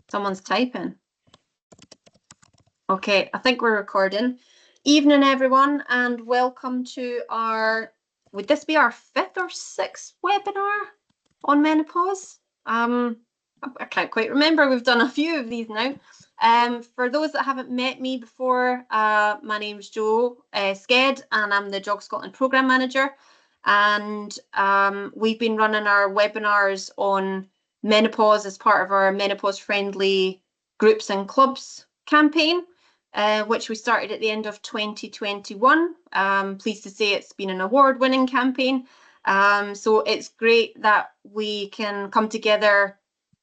Someone's typing. Okay, I think we're recording. Evening, everyone, and welcome to our, would this be our 5th or 6th webinar on menopause? I can't quite remember. We've done a few of these now. For those that haven't met me before, my name's Jo Sked, and I'm the Jog Scotland Programme Manager. And we've been running our webinars on menopause as part of our menopause-friendly groups and clubs campaign, which we started at the end of 2021. Pleased to say it's been an award-winning campaign. So it's great that we can come together,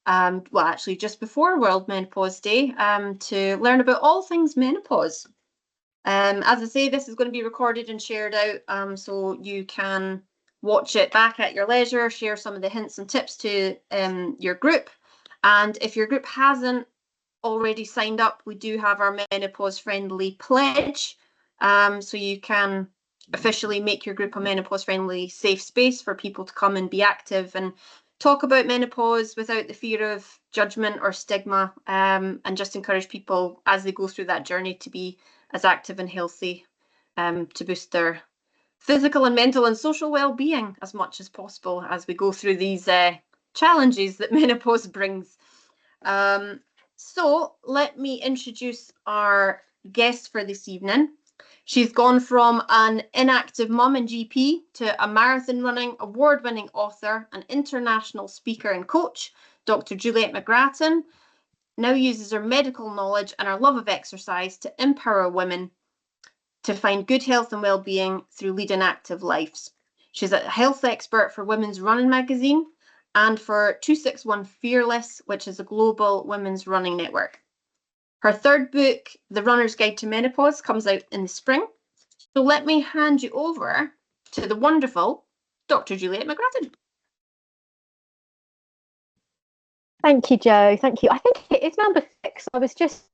well, actually just before World Menopause Day, to learn about all things menopause. As I say, this is going to be recorded and shared out, so you can watch it back at your leisure, share some of the hints and tips to your group. And if your group hasn't already signed up, we do have our menopause friendly pledge, so you can officially make your group a menopause friendly safe space for people to come and be active and talk about menopause without the fear of judgment or stigma, and just encourage people as they go through that journey to be as active and healthy, to boost their physical and mental and social well-being as much as possible as we go through these challenges that menopause brings. So let me introduce our guest for this evening. She's gone from an inactive mum and GP to a marathon running, award-winning author, an international speaker and coach. Dr. Juliet McGrattan now uses her medical knowledge and her love of exercise to empower women to find good health and well-being through leading active lives. She's a health expert for Women's Running magazine and for 261 Fearless, which is a global women's running network. Her third book, The Runner's Guide to Menopause, comes out in the spring. So let me hand you over to the wonderful Dr. Juliet McGrattan. Thank you, Jo. Thank you. I think it is number 6. I was just...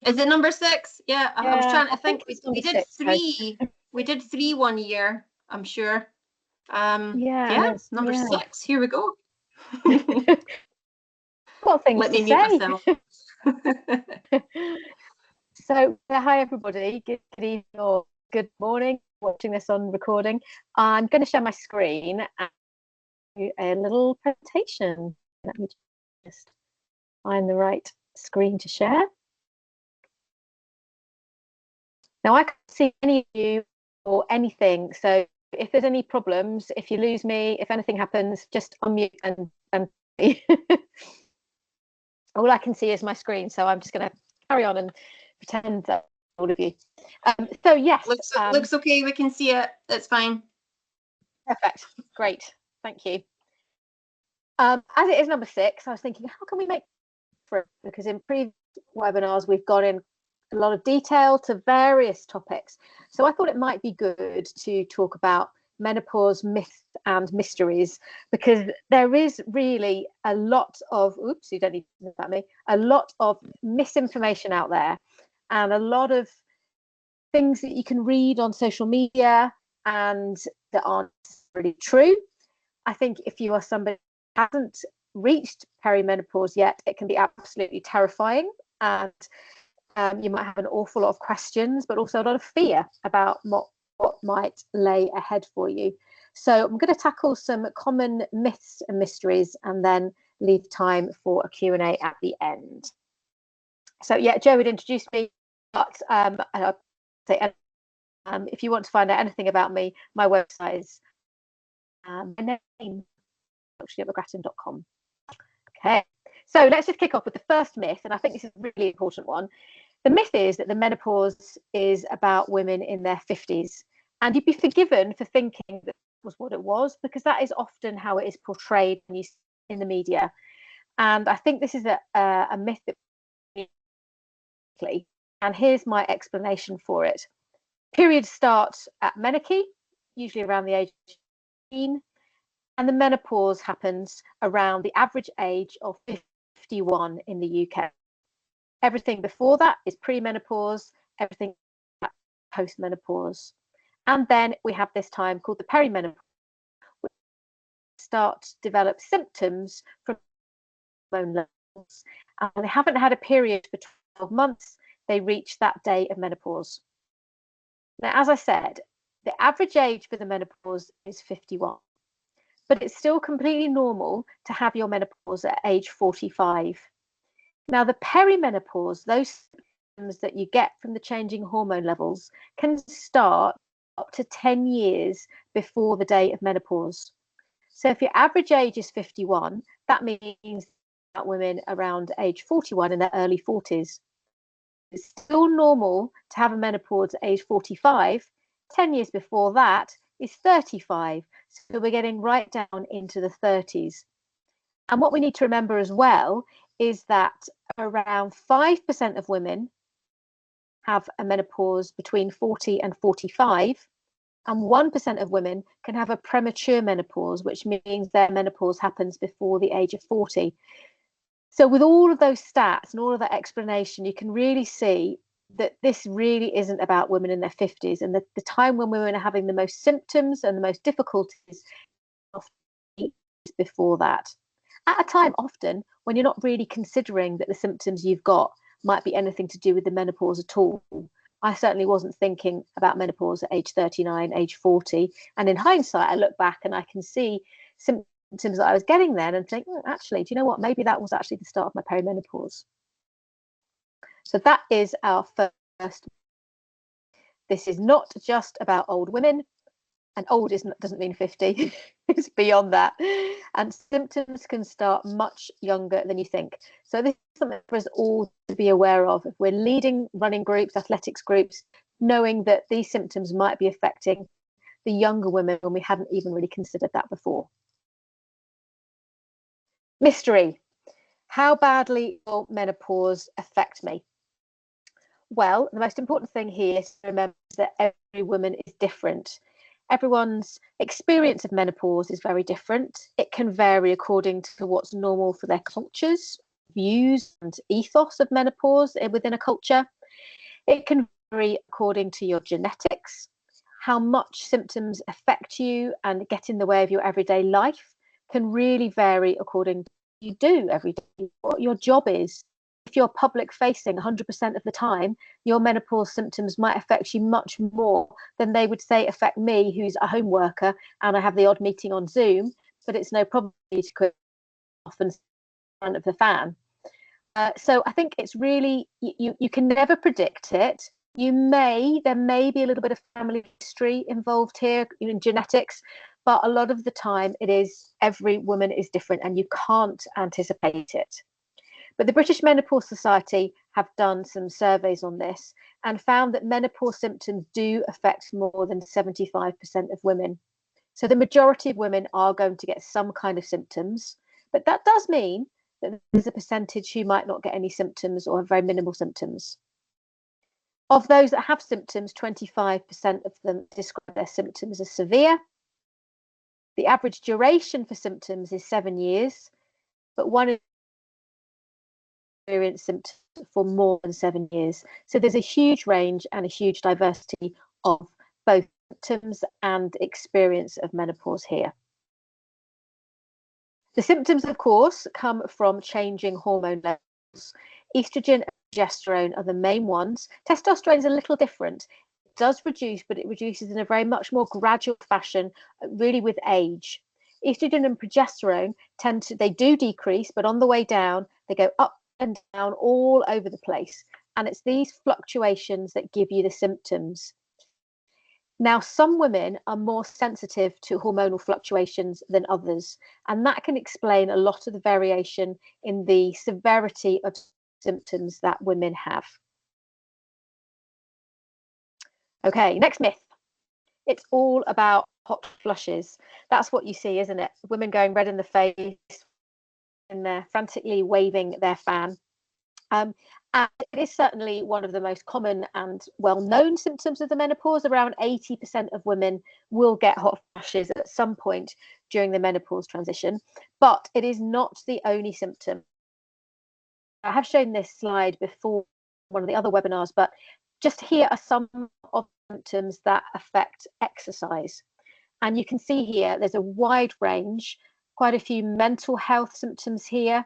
Is it number 6? Yeah, I was trying to think. We did 6, 3. We did 3 one year, I'm sure. Yeah, number 6. Here we go. Got things Let me to mute say. myself. So, hi everybody. Good evening or good morning. Watching this on recording. I'm going to share my screen and do a little presentation. Let me just find the right screen to share. Now I can't see any of you or anything, so if there's any problems, if you lose me, if anything happens, just unmute and all I can see is my screen, so I'm just going to carry on and pretend that all of you. So yes, looks okay. We can see it. That's fine. Perfect. Great. Thank you. As it is number 6, I was thinking, how can we make it? Because in previous webinars we've got in a lot of detail to various topics. So I thought it might be good to talk about menopause myths and mysteries, because there is really a lot of, oops, you don't need to know about me, a lot of misinformation out there and a lot of things that you can read on social media and that aren't really true. I think if you are somebody who hasn't reached perimenopause yet, it can be absolutely terrifying, and you might have an awful lot of questions, but also a lot of fear about what might lay ahead for you. So I'm going to tackle some common myths and mysteries and then leave time for a Q&A at the end. So yeah, Jo had introduced me, but if you want to find out anything about me, my website is my name, julietmcgrattan.com. Okay, so let's just kick off with the first myth, and I think this is a really important one. The myth is that the menopause is about women in their 50s, and you'd be forgiven for thinking that was what it was, because that is often how it is portrayed in the media. And I think this is a myth that, and here's my explanation for it. Periods start at menarche, usually around the age of 15, and the menopause happens around the average age of 51 in the UK. Everything before that is premenopause, everything postmenopause. And then we have this time called the perimenopause, which start to develop symptoms from hormone and they haven't had a period for 12 months, they reach that day of menopause. Now, as I said, the average age for the menopause is 51, but it's still completely normal to have your menopause at age 45. Now, the perimenopause, those symptoms that you get from the changing hormone levels, can start up to 10 years before the day of menopause. So if your average age is 51, that means that women around age 41 in their early 40s. It's still normal to have a menopause at age 45. 10 years before that is 35. So we're getting right down into the 30s. And what we need to remember as well is that around 5% of women have a menopause between 40 and 45, and 1% of women can have a premature menopause, which means their menopause happens before the age of 40. So with all of those stats and all of that explanation, you can really see that this really isn't about women in their 50s, and the time when women are having the most symptoms and the most difficulties before that. At a time often when you're not really considering that the symptoms you've got might be anything to do with the menopause at all. I certainly wasn't thinking about menopause at age 39, age 40. And in hindsight, I look back and I can see symptoms that I was getting then and think, actually, do you know what? Maybe that was actually the start of my perimenopause. So that is our first. This is not just about old women, and old doesn't mean 50. It's beyond that. And symptoms can start much younger than you think. So this is something for us all to be aware of. If we're leading running groups, athletics groups, knowing that these symptoms might be affecting the younger women when we hadn't even really considered that before. Mystery. How badly will menopause affect me? Well, the most important thing here is to remember that every woman is different. Everyone's experience of menopause is very different. It can vary according to what's normal for their cultures, views and ethos of menopause within a culture. It can vary according to your genetics, how much symptoms affect you and get in the way of your everyday life can really vary according to what you do every day, what your job is. If you're public facing 100% of the time, your menopause symptoms might affect you much more than they would say affect me, who's a home worker and I have the odd meeting on Zoom, but it's no problem to quit off in front of the fan. So I think it's really, you can never predict it. There may be a little bit of family history involved here, in genetics, but a lot of the time it is every woman is different and you can't anticipate it. But the British Menopause Society have done some surveys on this and found that menopause symptoms do affect more than 75% of women. So the majority of women are going to get some kind of symptoms, but that does mean that there's a percentage who might not get any symptoms or have very minimal symptoms. Of those that have symptoms, 25% of them describe their symptoms as severe. The average duration for symptoms is 7 years, but one experience symptoms for more than 7 years. So there's a huge range and a huge diversity of both symptoms and experience of menopause here. The symptoms, of course, come from changing hormone levels. Estrogen and progesterone are the main ones. Testosterone is a little different. It does reduce, but it reduces in a very much more gradual fashion, really with age. Estrogen and progesterone they do decrease, but on the way down, they go up and down all over the place. And it's these fluctuations that give you the symptoms. Now, some women are more sensitive to hormonal fluctuations than others, and that can explain a lot of the variation in the severity of symptoms that women have. Okay, next myth. It's all about hot flushes. That's what you see, isn't it? Women going red in the face and they're frantically waving their fan. And it is certainly one of the most common and well-known symptoms of the menopause. Around 80% of women will get hot flushes at some point during the menopause transition, but it is not the only symptom. I have shown this slide before one of the other webinars, but just here are some of the symptoms that affect exercise. And you can see here, there's a wide range, quite a few mental health symptoms here,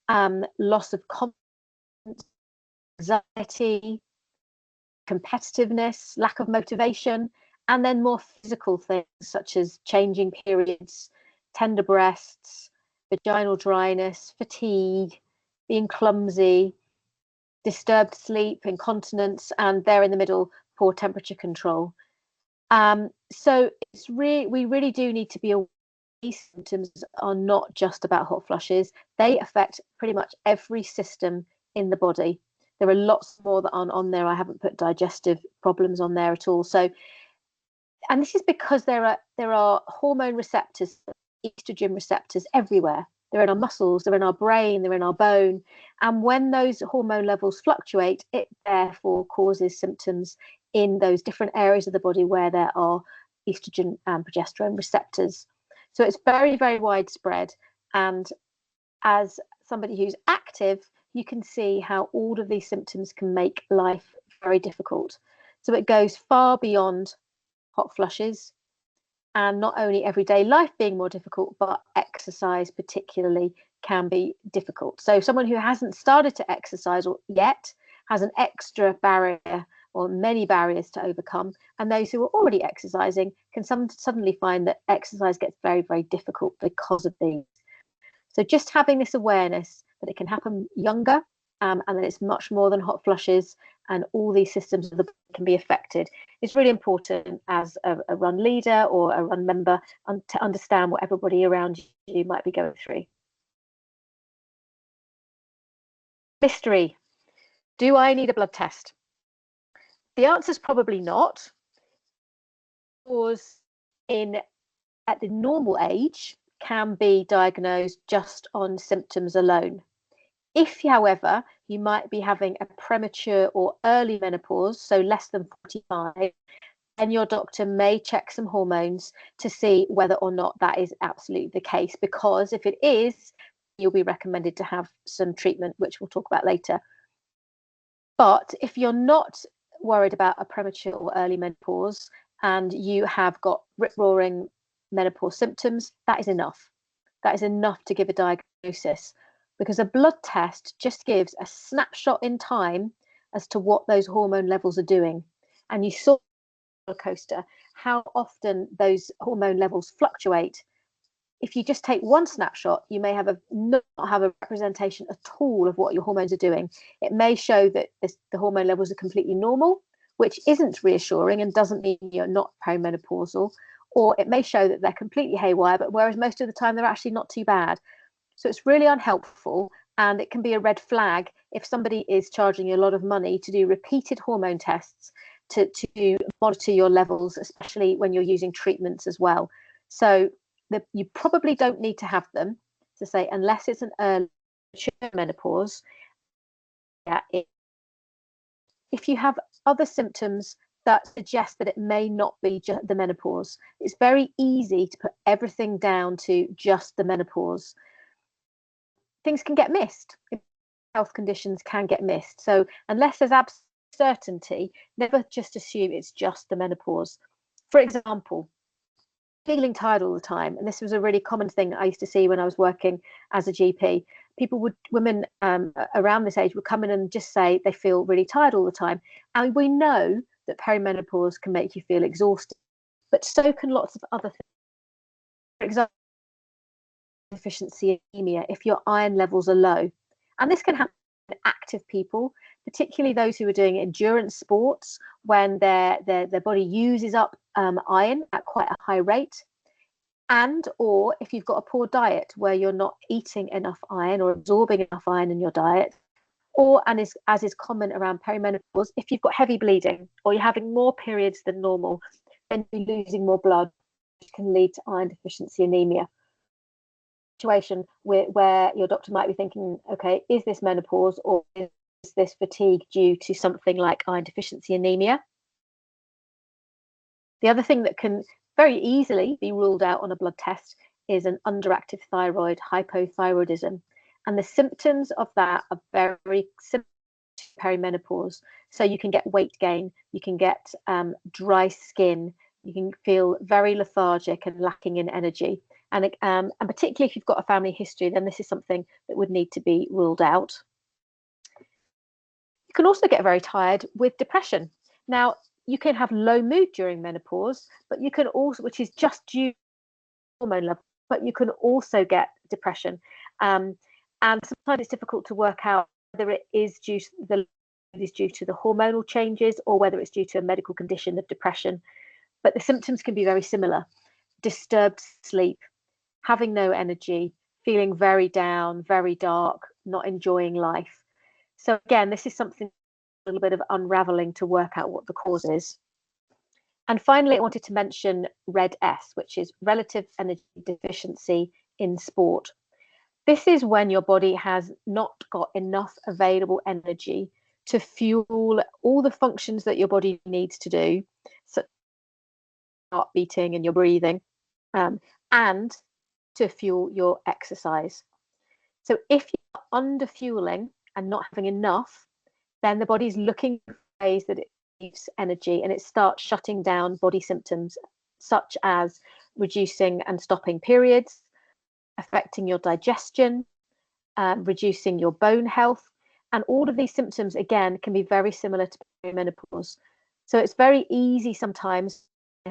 loss of confidence, anxiety, competitiveness, lack of motivation, and then more physical things such as changing periods, tender breasts, vaginal dryness, fatigue, being clumsy, disturbed sleep, incontinence, and there in the middle, poor temperature control. So we really do need to be aware these symptoms are not just about hot flushes. They affect pretty much every system in the body. There are lots more that aren't on there. I haven't put digestive problems on there at all. So, and this is because there are hormone receptors, estrogen receptors everywhere. They're in our muscles, they're in our brain, they're in our bone. And when those hormone levels fluctuate, it therefore causes symptoms in those different areas of the body where there are estrogen and progesterone receptors. So it's very, very widespread. And as somebody who's active, you can see how all of these symptoms can make life very difficult. So it goes far beyond hot flushes, and not only everyday life being more difficult, but exercise particularly can be difficult. So someone who hasn't started to exercise yet has an extra barrier or many barriers to overcome, and those who are already exercising can suddenly find that exercise gets very, very difficult because of these. So just having this awareness that it can happen younger, and that it's much more than hot flushes, and all these systems of the body can be affected, is really important as a run leader or a run member, to understand what everybody around you might be going through. Mystery. Do I need a blood test? The answer is probably not, because at the normal age can be diagnosed just on symptoms alone. If, however, you might be having a premature or early menopause, so less than 45, then your doctor may check some hormones to see whether or not that is absolutely the case, because if it is, you'll be recommended to have some treatment, which we'll talk about later. But if you're not worried about a premature or early menopause and you have got rip-roaring menopause symptoms, that is enough. That is enough to give a diagnosis, because a blood test just gives a snapshot in time as to what those hormone levels are doing. And you saw on the roller coaster how often those hormone levels fluctuate. If you just take one snapshot, you may not have a representation at all of what your hormones are doing. It may show that the hormone levels are completely normal, which isn't reassuring and doesn't mean you're not perimenopausal, or it may show that they're completely haywire, but whereas most of the time they're actually not too bad. So it's really unhelpful, and it can be a red flag if somebody is charging you a lot of money to do repeated hormone tests to monitor your levels, especially when you're using treatments as well. So you probably don't need to have them, to say, unless it's an early menopause. Yeah, if you have other symptoms that suggest that it may not be just the menopause, it's very easy to put everything down to just the menopause. Things can get missed. Health conditions can get missed. So unless there's absolute certainty, never just assume it's just the menopause. For example, feeling tired all the time, and this was a really common thing I used to see when I was working as a GP. Women around this age would come in and just say they feel really tired all the time. And we know that perimenopause can make you feel exhausted, but so can lots of other things. For example, deficiency anemia, if your iron levels are low. And this can happen in active people, particularly those who are doing endurance sports, when their body uses up iron at quite a high rate. And or if you've got a poor diet where you're not eating enough iron or absorbing enough iron in your diet, or, and as is common around perimenopause, if you've got heavy bleeding or you're having more periods than normal, then you're losing more blood, which can lead to iron deficiency anemia. Situation where your doctor might be thinking, okay, is this menopause or is this fatigue due to something like iron deficiency anemia? The other thing that can very easily be ruled out on a blood test is an underactive thyroid, hypothyroidism. And the symptoms of that are very similar to perimenopause. So you can get weight gain, you can get dry skin, you can feel very lethargic and lacking in energy. And particularly if you've got a family history, then this is something that would need to be ruled out. You can also get very tired with depression. Now, you can have low mood during menopause, but you can also, which is just due to hormone level, but you can also get depression. And sometimes it's difficult to work out whether it is due to the hormonal changes or whether it's due to a medical condition of depression. But the symptoms can be very similar: disturbed sleep, having no energy, feeling very down, very dark, not enjoying life. So again, this is something, a little bit of unraveling to work out what the cause is. And finally, I wanted to mention RED-S, which is relative energy deficiency in sport. This is when your body has not got enough available energy to fuel all the functions that your body needs to do, such as heart beating and your breathing, and to fuel your exercise. So if you're under fueling and not having enough, then the body's looking for ways that it needs energy, and it starts shutting down body symptoms such as reducing and stopping periods, affecting your digestion, reducing your bone health. And all of these symptoms, again, can be very similar to perimenopause. So it's very easy sometimes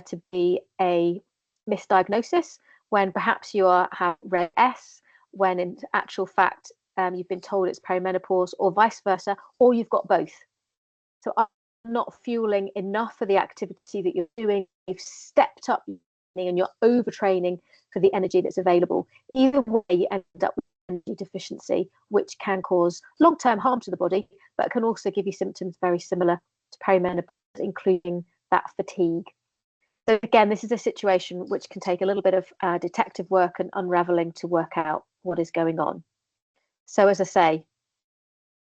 to be a misdiagnosis when perhaps you have RED-S, when in actual fact you've been told it's perimenopause, or vice versa, or you've got both. So I'm not fueling enough for the activity that you're doing. You've stepped up and you're overtraining for the energy that's available. Either way, you end up with energy deficiency, which can cause long-term harm to the body, but can also give you symptoms very similar to perimenopause, including that fatigue. So again, this is a situation which can take a little bit of detective work and unraveling to work out what is going on. So as I say,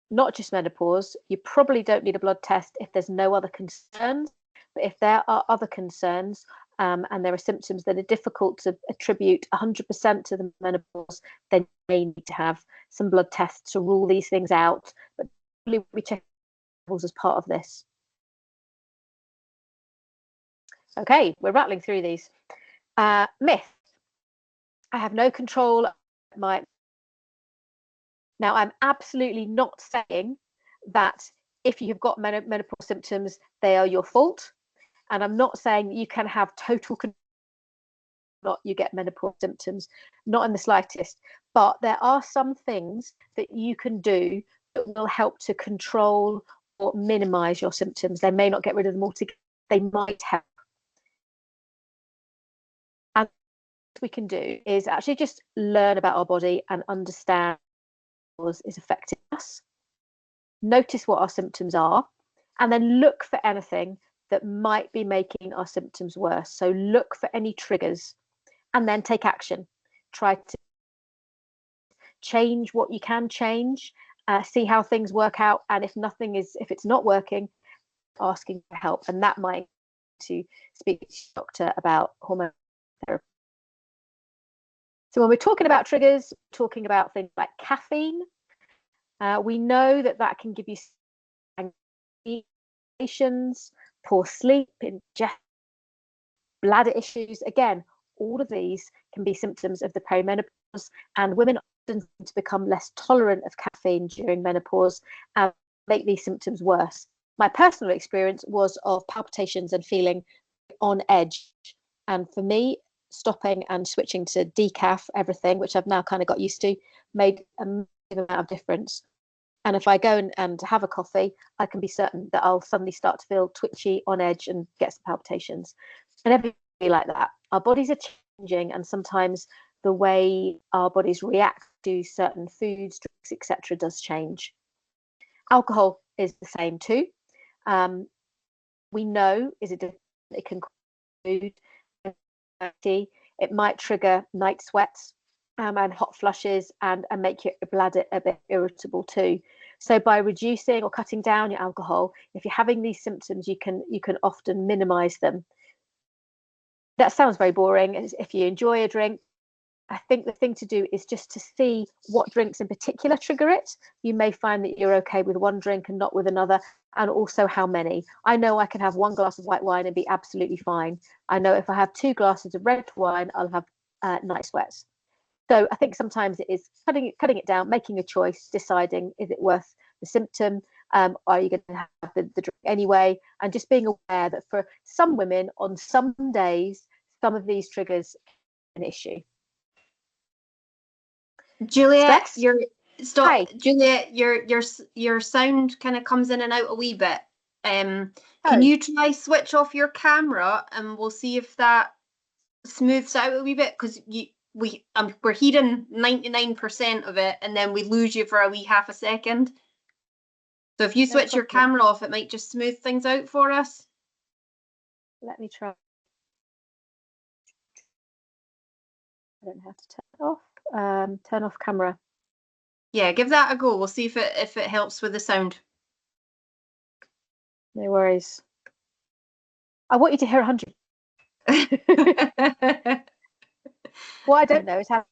not just menopause, you probably don't need a blood test if there's no other concerns, but if there are other concerns and there are symptoms that are difficult to attribute 100% to the menopause, then you may need to have some blood tests to rule these things out, but we check levels as part of this. Okay, we're rattling through these. Myth: I have no control of my... Now, I'm absolutely not saying that if you've got menopause symptoms, they are your fault. And I'm not saying that you can have total control not you get menopause symptoms, not in the slightest. But there are some things that you can do that will help to control or minimize your symptoms. They may not get rid of them altogether. They might help. And what we can do is actually just learn about our body and understand what is affecting us. Notice what our symptoms are, and then look for anything that might be making our symptoms worse. So look for any triggers and then take action. Try to change what you can change, see how things work out, and if it's not working, asking for help. And that might to speak to your doctor about hormone therapy. So when we're talking about triggers, we're talking about things like caffeine. We know that can give you anxieties, poor sleep, bladder issues. Again, all of these can be symptoms of the perimenopause, and women often seem to become less tolerant of caffeine during menopause and make these symptoms worse. My personal experience was of palpitations and feeling on edge. And for me, stopping and switching to decaf everything, which I've now kind of got used to, made a massive amount of difference. And if I go and have a coffee, I can be certain that I'll suddenly start to feel twitchy, on edge, and get some palpitations. And everybody like that. Our bodies are changing, and sometimes the way our bodies react to certain foods, drinks, etc., does change. Alcohol is the same too. We know it can cause mood. It might trigger night sweats and hot flushes, and make your bladder a bit irritable too. So by reducing or cutting down your alcohol, if you're having these symptoms, you can often minimize them. That sounds very boring. If you enjoy a drink, I think the thing to do is just to see what drinks in particular trigger it. You may find that you're okay with one drink and not with another, and also how many. I know I can have one glass of white wine and be absolutely fine. I know if I have 2 glasses of red wine, I'll have night sweats. So I think sometimes it is cutting it down, making a choice, deciding, is it worth the symptom? Are you going to have the drink anyway? And just being aware that for some women on some days, some of these triggers are an issue. Juliet, Hi. Juliet, your sound kind of comes in and out a wee bit. Can you try switch off your camera and we'll see if that smooths out a wee bit, because we're hearing 99% of it and then we lose you for a wee half a second. So if you switch your camera off, it might just smooth things out for us. Let me try. I don't know how to turn it off. Turn off camera. Yeah, give that a go. We'll see if it helps with the sound. No worries. I want you to hear 100. What I don't know is how to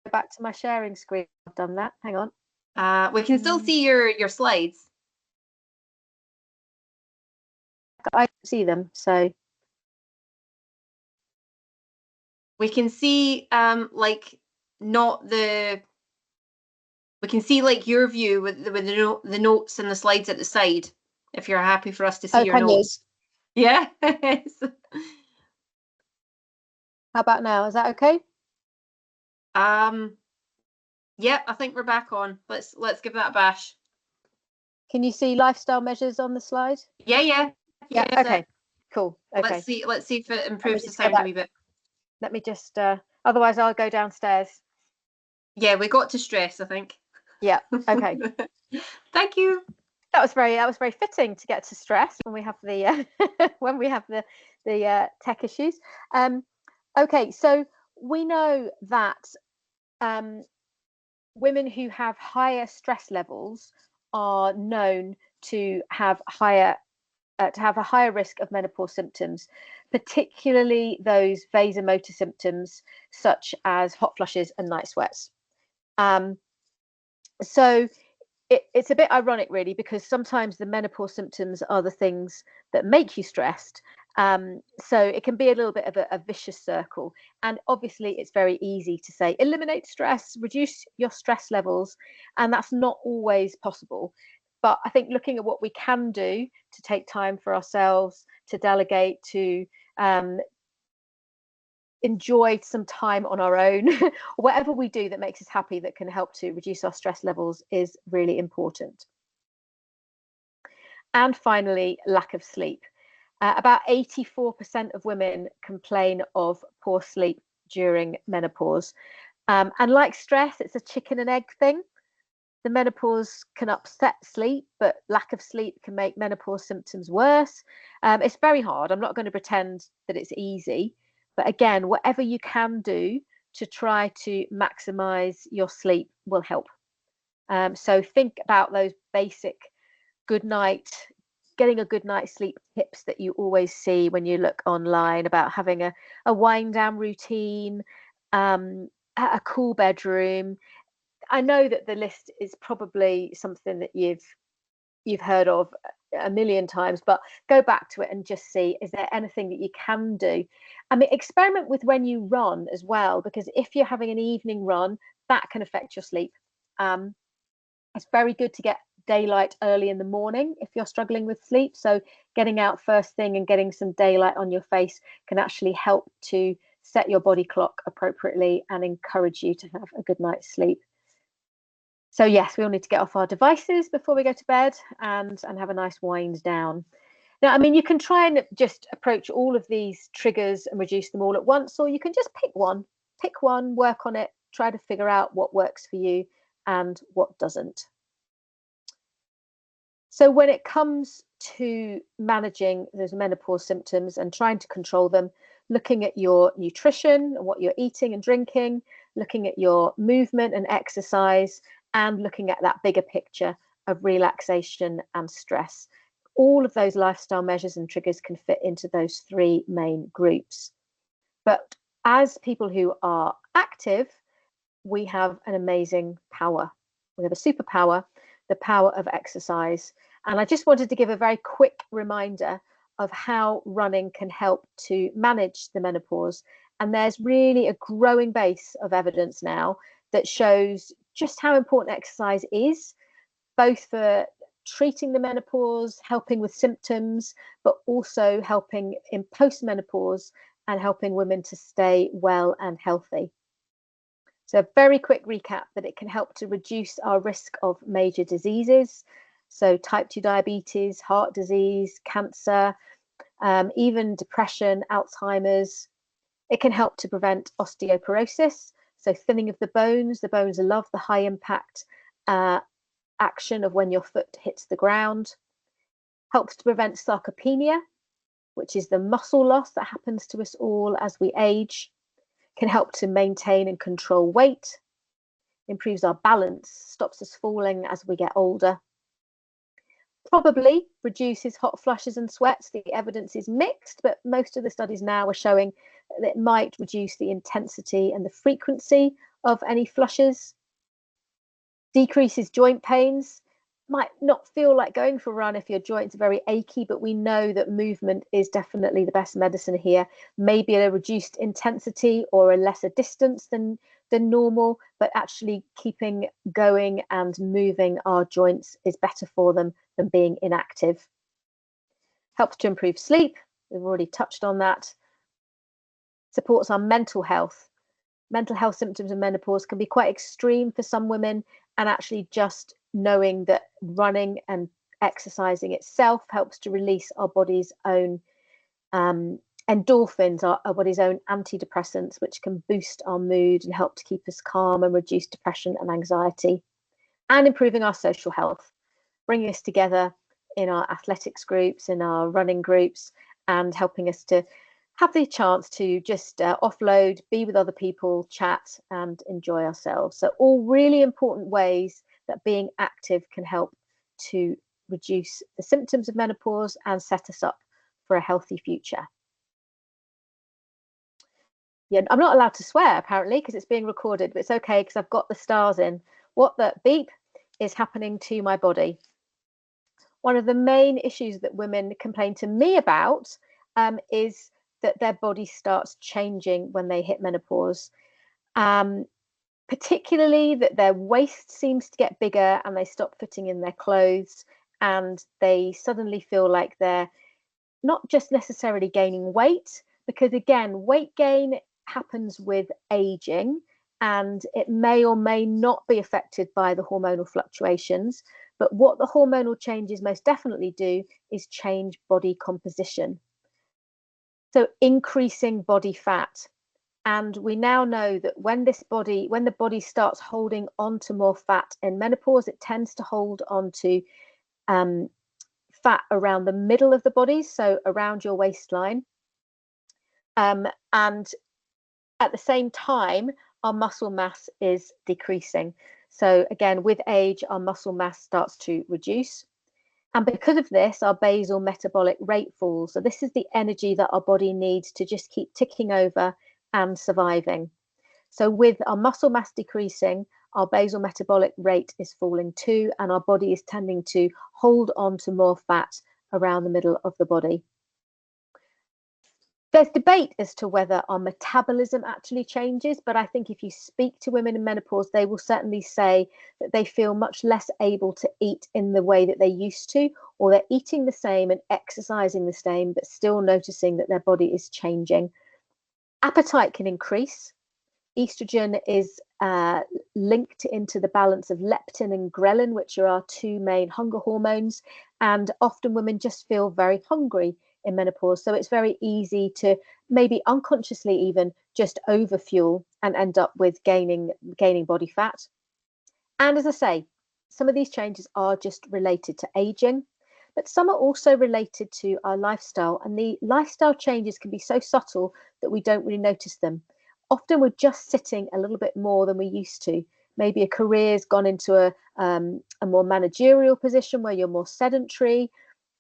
go back to my sharing screen. I've done that. Hang on. We can still see your slides. I see them, so we can see like not the. We can see like your view with the notes and the slides at the side. If you're happy for us to see your notes. Yeah. How about now? Is that okay? Yep, I think we're back on. Let's give that a bash. Can you see lifestyle measures on the slide? Yeah. Okay. Cool. Okay. Let's see if it improves the sound a wee bit. Let me just otherwise I'll go downstairs. Yeah, we got to stress, I think. Yeah. Okay. Thank you. That was very fitting to get to stress when we have the when we have the tech issues. Okay, so we know that women who have higher stress levels are known to have a higher risk of menopause symptoms, particularly those vasomotor symptoms such as hot flushes and night sweats. So it's a bit ironic, really, because sometimes the menopause symptoms are the things that make you stressed. So it can be a little bit of a vicious circle. And obviously, it's very easy to say, eliminate stress, reduce your stress levels. And that's not always possible. But I think looking at what we can do to take time for ourselves, to delegate, to enjoy some time on our own, whatever we do that makes us happy, that can help to reduce our stress levels, is really important. And finally, lack of sleep. About 84% of women complain of poor sleep during menopause. And like stress, it's a chicken and egg thing. The menopause can upset sleep, but lack of sleep can make menopause symptoms worse. It's very hard. I'm not going to pretend that it's easy. But again, whatever you can do to try to maximize your sleep will help. So think about those basic getting a good night's sleep tips that you always see when you look online about having a wind down routine, a cool bedroom. I know that the list is probably something that you've heard of a million times, but go back to it and just see, is there anything that you can do? I mean, experiment with when you run as well, because if you're having an evening run, that can affect your sleep. It's very good to get daylight early in the morning if you're struggling with sleep. So getting out first thing and getting some daylight on your face can actually help to set your body clock appropriately and encourage you to have a good night's sleep. So yes, we all need to get off our devices before we go to bed and have a nice wind down. Now, I mean, you can try and just approach all of these triggers and reduce them all at once, or you can just pick one, work on it, try to figure out what works for you and what doesn't. So when it comes to managing those menopause symptoms and trying to control them, looking at your nutrition and what you're eating and drinking, looking at your movement and exercise, and looking at that bigger picture of relaxation and stress. All of those lifestyle measures and triggers can fit into those three main groups. But as people who are active, we have an amazing power. We have a superpower, the power of exercise. And I just wanted to give a very quick reminder of how running can help to manage the menopause And there's really a growing base of evidence now that shows just how important exercise is, both for treating the menopause, helping with symptoms, but also helping in postmenopause and helping women to stay well and healthy. So a very quick recap that it can help to reduce our risk of major diseases. So type 2 diabetes, heart disease, cancer, even depression, Alzheimer's. It can help to prevent osteoporosis, so thinning of the bones. The bones love the high impact action of when your foot hits the ground. Helps to prevent sarcopenia, which is the muscle loss that happens to us all as we age. Can help to maintain and control weight. Improves our balance, stops us falling as we get older. Probably reduces hot flushes and sweats. The evidence is mixed, but most of the studies now are showing that it might reduce the intensity and the frequency of any flushes. Decreases joint pains. Might not feel like going for a run if your joints are very achy, but we know that movement is definitely the best medicine here. Maybe at a reduced intensity or a lesser distance than normal, but actually keeping going and moving our joints is better for them than being inactive. Helps to improve sleep. We've already touched on that. Supports our mental health. Mental health symptoms of menopause can be quite extreme for some women, and actually just knowing that running and exercising itself helps to release our body's own endorphins, our body's own antidepressants, which can boost our mood and help to keep us calm and reduce depression and anxiety, and improving our social health, bringing us together in our athletics groups, in our running groups, and helping us to have the chance to just offload, be with other people, chat, and enjoy ourselves. So all really important ways that being active can help to reduce the symptoms of menopause and set us up for a healthy future. Yeah, I'm not allowed to swear apparently because it's being recorded, but it's okay because I've got the stars in. What the beep is happening to my body? One of the main issues that women complain to me about is that their body starts changing when they hit menopause. Particularly that their waist seems to get bigger and they stop fitting in their clothes, and they suddenly feel like they're not just necessarily gaining weight, because again, weight gain happens with aging and it may or may not be affected by the hormonal fluctuations. But what the hormonal changes most definitely do is change body composition. So increasing body fat. And we now know that when the body starts holding on to more fat in menopause, it tends to hold on to fat around the middle of the body, so around your waistline. And at the same time, our muscle mass is decreasing. So again, with age, our muscle mass starts to reduce. And because of this, our basal metabolic rate falls. So this is the energy that our body needs to just keep ticking over and surviving. So with our muscle mass decreasing, our basal metabolic rate is falling too, and our body is tending to hold on to more fat around the middle of the body. There's debate as to whether our metabolism actually changes, but I think if you speak to women in menopause, they will certainly say that they feel much less able to eat in the way that they used to, or they're eating the same and exercising the same, but still noticing that their body is changing. Appetite can increase. Estrogen is linked into the balance of leptin and ghrelin, which are our two main hunger hormones, and often women just feel very hungry in menopause. So it's very easy to maybe unconsciously even just overfuel and end up with gaining body fat. And as I say, some of these changes are just related to aging, but some are also related to our lifestyle. And the lifestyle changes can be so subtle that we don't really notice them. Often we're just sitting a little bit more than we used to. Maybe a career's gone into a more managerial position where you're more sedentary.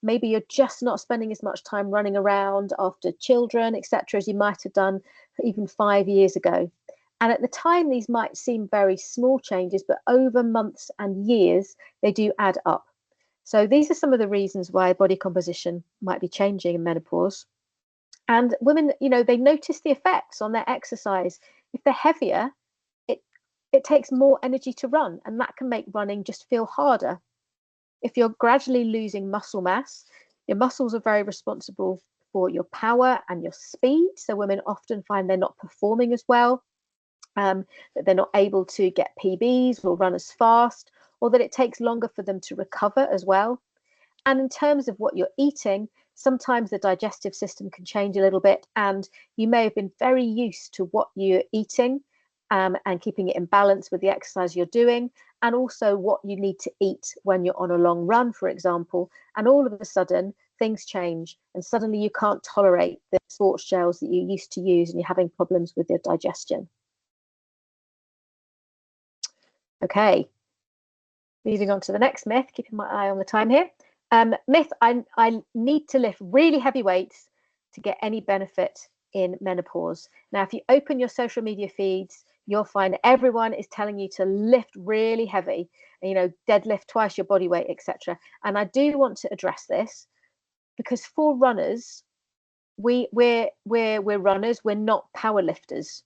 Maybe you're just not spending as much time running around after children, etc., as you might have done even 5 years ago. And at the time, these might seem very small changes, but over months and years, they do add up. So these are some of the reasons why body composition might be changing in menopause. And women, they notice the effects on their exercise. If they're heavier, it takes more energy to run, and that can make running just feel harder. If you're gradually losing muscle mass, your muscles are very responsible for your power and your speed. So women often find they're not performing as well, that they're not able to get PBs or run as fast, or that it takes longer for them to recover as well. And in terms of what you're eating, sometimes the digestive system can change a little bit, and you may have been very used to what you're eating, and keeping it in balance with the exercise you're doing, and also what you need to eat when you're on a long run, for example. And all of a sudden, things change, and suddenly you can't tolerate the sports gels that you used to use, and you're having problems with your digestion. Okay, moving on to the next myth, keeping my eye on the time here. Myth, I need to lift really heavy weights to get any benefit in menopause. Now, if you open your social media feeds, you'll find everyone is telling you to lift really heavy, deadlift twice your body weight, etc. And I do want to address this, because for runners, we're runners, we're not power lifters.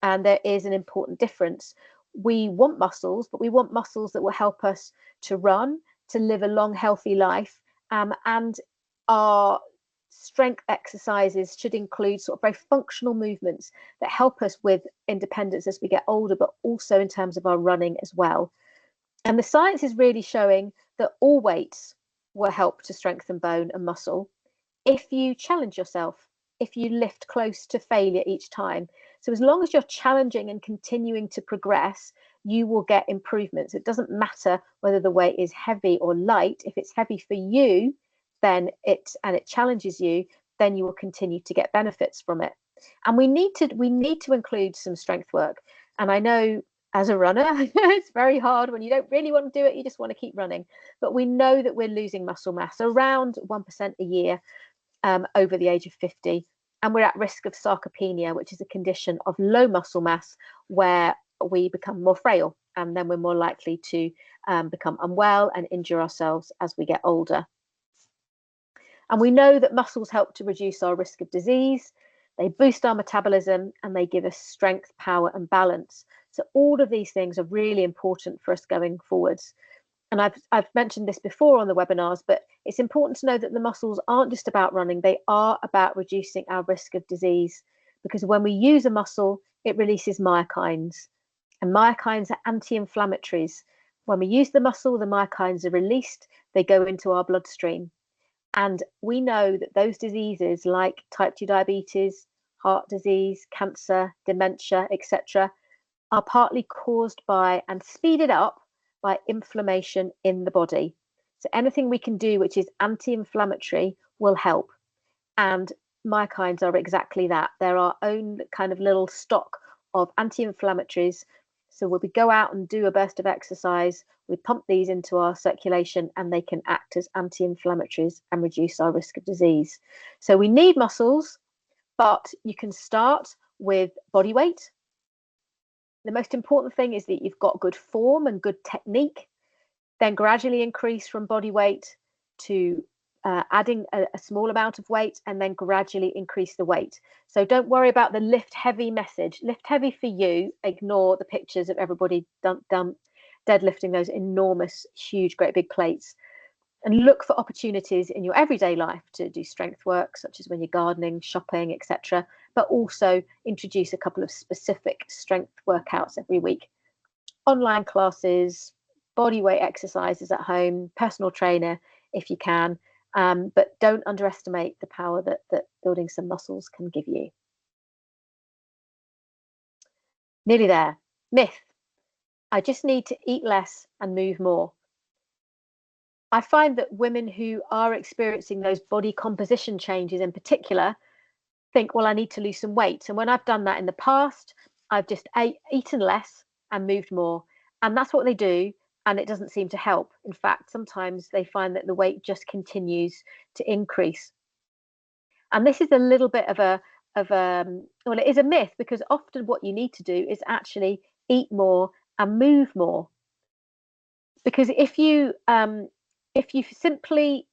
And there is an important difference. We want muscles, but we want muscles that will help us to run, to live a long, healthy life. And our strength exercises should include sort of very functional movements that help us with independence as we get older, but also in terms of our running as well. And the science is really showing that all weights will help to strengthen bone and muscle if you challenge yourself, if you lift close to failure each time. So as long as you're challenging and continuing to progress, you will get improvements. It doesn't matter whether the weight is heavy or light. If it's heavy for you, then it challenges you, then you will continue to get benefits from it. And we need to include some strength work. And I know as a runner, it's very hard when you don't really want to do it, you just want to keep running. But we know that we're losing muscle mass around 1% a year over the age of 50. And we're at risk of sarcopenia, which is a condition of low muscle mass where we become more frail, and then we're more likely to become unwell and injure ourselves as we get older. And we know that muscles help to reduce our risk of disease, they boost our metabolism, and they give us strength, power, and balance. So all of these things are really important for us going forwards. And I've mentioned this before on the webinars, but it's important to know that the muscles aren't just about running, they are about reducing our risk of disease. Because when we use a muscle, it releases myokines. And myokines are anti-inflammatories. When we use the muscle, the myokines are released, they go into our bloodstream. And we know that those diseases like type 2 diabetes, heart disease, cancer, dementia, etc., are partly caused by and speeded up by inflammation in the body. So anything we can do which is anti-inflammatory will help. And myokines are exactly that. They're our own kind of little stock of anti-inflammatories. So when we go out and do a burst of exercise, we pump these into our circulation, and they can act as anti-inflammatories and reduce our risk of disease. So we need muscles, but you can start with body weight. The most important thing is that you've got good form and good technique, then gradually increase from body weight to adding a small amount of weight, and then gradually increase the weight. So don't worry about the lift heavy message. Lift heavy for you. Ignore the pictures of everybody deadlifting those enormous, huge, great big plates. And look for opportunities in your everyday life to do strength work, such as when you're gardening, shopping, etc. But also introduce a couple of specific strength workouts every week. Online classes, body weight exercises at home, personal trainer if you can. But don't underestimate the power that building some muscles can give you. Nearly there. Myth. I just need to eat less and move more. I find that women who are experiencing those body composition changes in particular think, well, I need to lose some weight. And when I've done that in the past, I've just eaten less and moved more. And that's what they do. And it doesn't seem to help. In fact, sometimes they find that the weight just continues to increase. And this is a little bit of well, it is a myth, because often what you need to do is actually eat more and move more. Because if you simply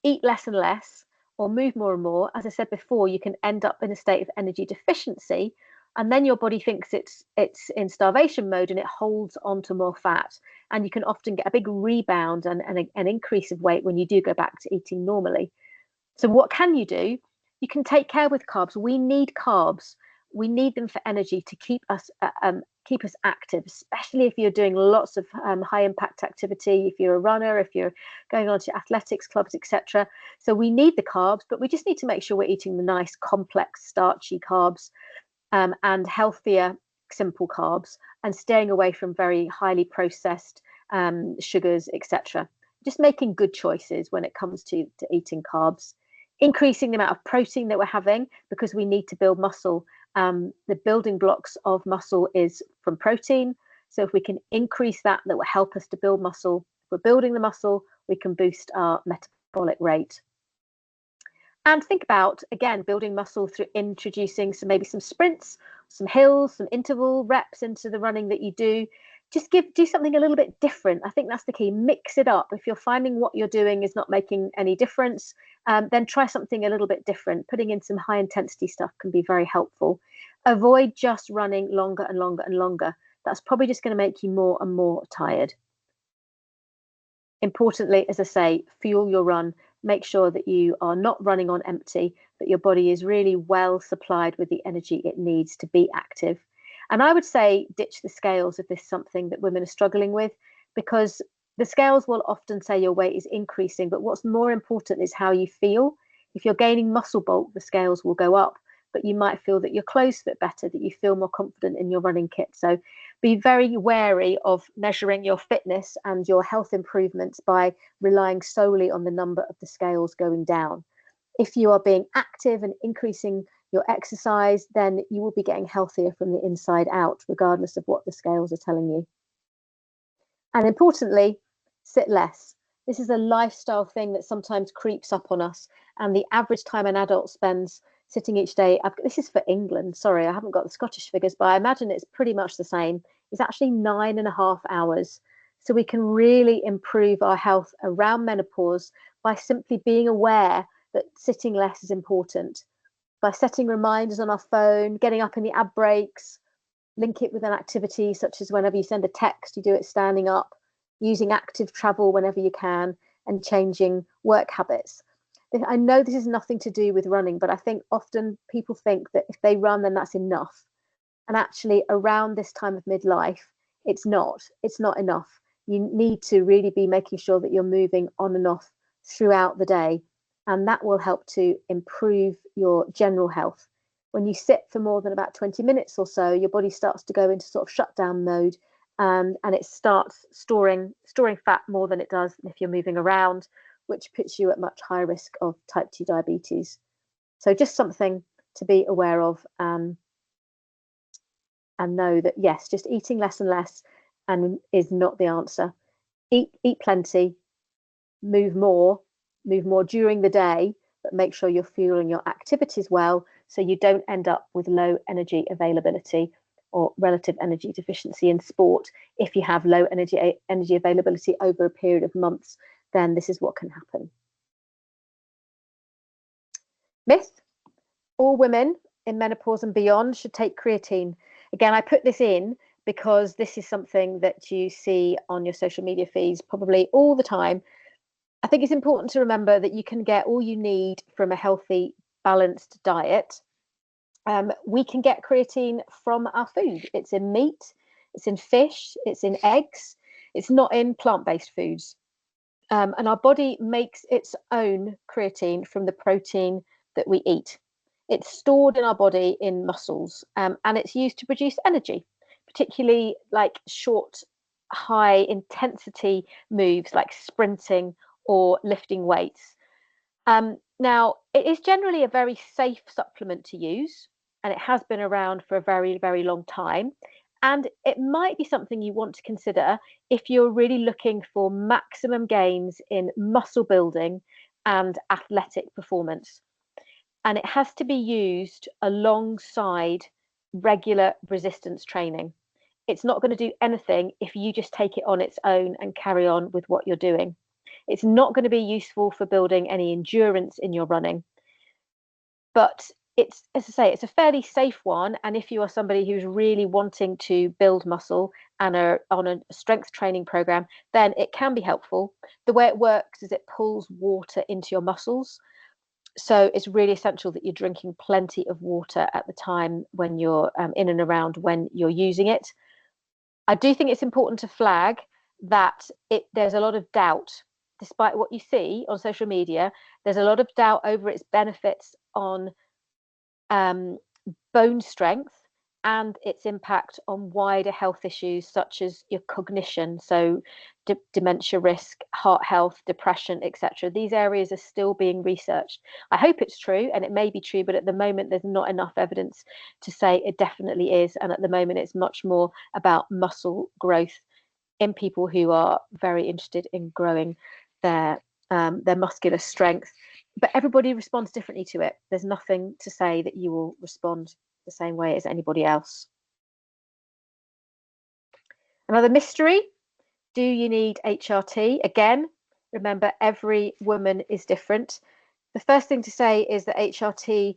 eat less and less, or move more and more, as I said before, you can end up in a state of energy deficiency, and then your body thinks it's in starvation mode and it holds onto more fat, and you can often get a big rebound and an increase of weight when you do go back to eating normally. So what can you do? You can take care with carbs. We need carbs. We need them for energy to keep us active, especially if you're doing lots of high impact activity, if you're a runner, if you're going on to athletics clubs, etc. So we need the carbs, but we just need to make sure we're eating the nice, complex, starchy carbs, and healthier, simple carbs, and staying away from very highly processed sugars, etc. Just making good choices when it comes to eating carbs. Increasing the amount of protein that we're having, because we need to build muscle. The building blocks of muscle is from protein. So if we can increase that, that will help us to build muscle. If we're building the muscle, we can boost our metabolic rate. And think about, again, building muscle through introducing maybe some sprints, some hills, some interval reps into the running that you do. Just do something a little bit different. I think that's the key. Mix it up. If you're finding what you're doing is not making any difference, then try something a little bit different. Putting in some high intensity stuff can be very helpful. Avoid just running longer and longer and longer. That's probably just going to make you more and more tired. Importantly, as I say, fuel your run. Make sure that you are not running on empty, that your body is really well supplied with the energy it needs to be active. And I would say ditch the scales if this is something that women are struggling with, because the scales will often say your weight is increasing, but what's more important is how you feel. If you're gaining muscle bulk, the scales will go up, but you might feel that your clothes fit better, that you feel more confident in your running kit. So be very wary of measuring your fitness and your health improvements by relying solely on the number of the scales going down. If you are being active and increasing your exercise, then you will be getting healthier from the inside out, regardless of what the scales are telling you. And importantly, sit less. This is a lifestyle thing that sometimes creeps up on us. And the average time an adult spends sitting each day, this is for England, sorry, I haven't got the Scottish figures, but I imagine it's pretty much the same. It's actually 9.5 hours. So we can really improve our health around menopause by simply being aware that sitting less is important. By setting reminders on our phone, getting up in the ab breaks, link it with an activity such as whenever you send a text, you do it standing up, using active travel whenever you can, and changing work habits. I know this is nothing to do with running, but I think often people think that if they run, then that's enough. And actually, around this time of midlife, it's not enough. You need to really be making sure that you're moving on and off throughout the day. And that will help to improve your general health. When you sit for more than about 20 minutes or so, your body starts to go into sort of shutdown mode, and it starts storing fat more than it does if you're moving around, which puts you at much higher risk of type 2 diabetes. So just something to be aware of, and know that, yes, just eating less and less is not the answer. Eat plenty, move more during the day, but make sure you're fueling your activities well so you don't end up with low energy availability or relative energy deficiency in sport. If you have low energy availability over a period of months, then this is what can happen. Myth: all women in menopause and beyond should take creatine. Again, I put this in because this is something that you see on your social media feeds probably all the time. I think it's important to remember that you can get all you need from a healthy, balanced diet. We can get creatine from our food. It's in meat, it's in fish, it's in eggs. It's not in plant-based foods. And our body makes its own creatine from the protein that we eat. It's stored in our body in muscles, and it's used to produce energy, particularly like short, high intensity moves like sprinting or lifting weights. Now, it is generally a very safe supplement to use, and it has been around for a very, very long time. And it might be something you want to consider if you're really looking for maximum gains in muscle building and athletic performance. And it has to be used alongside regular resistance training. It's not going to do anything if you just take it on its own and carry on with what you're doing. It's not going to be useful for building any endurance in your running. But it's, as I say, it's a fairly safe one. And if you are somebody who's really wanting to build muscle and are on a strength training program, then it can be helpful. The way it works is it pulls water into your muscles. So it's really essential that you're drinking plenty of water at the time when you're in and around when you're using it. I do think it's important to flag that there's a lot of doubt, despite what you see on social media. There's a lot of doubt over its benefits on bone strength and its impact on wider health issues such as your cognition, so dementia risk, heart health, depression, etc. These areas are still being researched. I hope it's true, and it may be true, but at the moment there's not enough evidence to say it definitely is. And at the moment it's much more about muscle growth in people who are very interested in growing their muscular strength. But everybody responds differently to it. There's nothing to say that you will respond the same way as anybody else. Another mystery: do you need HRT? Again, remember, every woman is different. The first thing to say is that HRT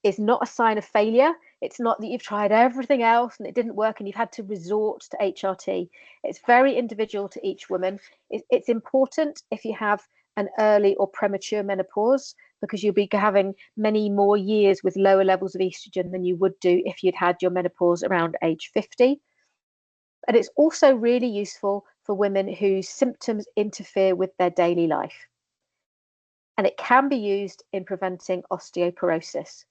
is not a sign of failure. It's not that you've tried everything else and it didn't work and you've had to resort to HRT. It's very individual to each woman. It's important if you have an early or premature menopause, because you'll be having many more years with lower levels of estrogen than you would do if you'd had your menopause around age 50. And it's also really useful for women whose symptoms interfere with their daily life. And it can be used in preventing osteoporosis.